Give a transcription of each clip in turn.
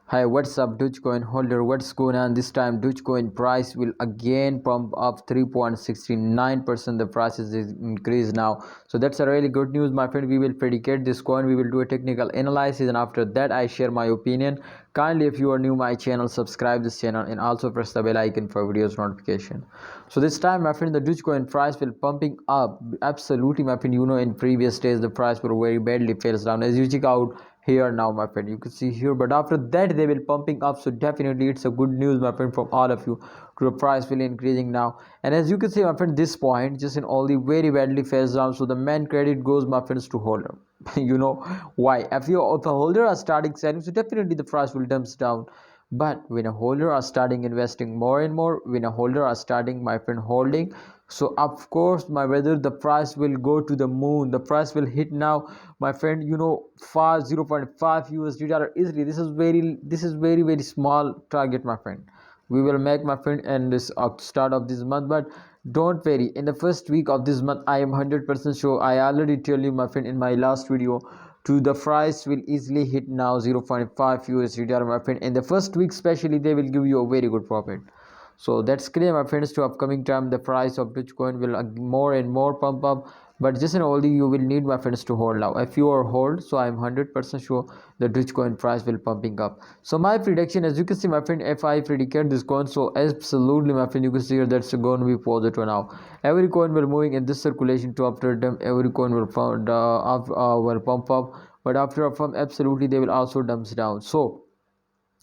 Hi, what's up, Dogecoin holder? What's going on? This time, Dogecoin price will again pump up 3.69%. The price is increased now, so that's a really good news, my friend. We will predicate this coin. We will do a technical analysis, and after that, I share my opinion. Kindly, if you are new my channel, subscribe this channel and also press the bell icon for videos notification. So this time, my friend, the Dogecoin price will pumping up absolutely, my friend. In previous days the price will very badly falls down. As you check out here now, my friend, you can see here, but after that they will pumping up, so definitely it's a good news, my friend, from all of you. The price will increasing now, and as you can see, my friend, this point just in all the very badly falls down, so the main credit goes, my friends, to holder. Why? If a holder are starting selling, so definitely the price will dumps down. But when a holder are starting investing more and more, when a holder are starting, my friend, holding, so of course, my brother, the price will go to the moon. The price will hit now, my friend, 0.5 USD dollar easily. This is very small target, my friend. We will make, my friend, and this start of this month, but don't worry, in the first week of this month I am 100% sure. I already tell you, my friend, in my last video, to the price will easily hit now 0.5 USD dollar, my friend. In the first week especially, they will give you a very good profit. So that's clear, my friends. To upcoming time, the price of Dogecoin will more and more pump up, but just in all the, you will need, my friends, to hold now. If you are hold, so I'm 100% sure the Dogecoin price will pumping up. So my prediction, as you can see, my friend, if I predicate this coin, so absolutely, my friend, you can see here that's going to be positive now. Every coin will moving in this circulation to after them. Every coin will will pump up, but after a pump, absolutely they will also dumps down. So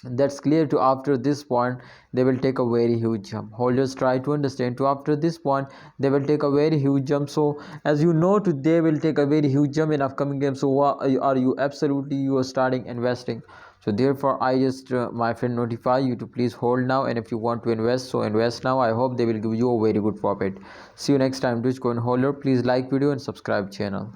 that's clear. To after this point, they will take a very huge jump. Holders, try to understand, to after this point they will take a very huge jump. So as you know, today will take a very huge jump in upcoming games. So what are you absolutely, you are starting investing? So therefore I just my friend, notify you to please hold now, and if you want to invest, so invest now. I hope they will give you a very good profit. See you next time, Dogecoin holder. Please like video and subscribe channel.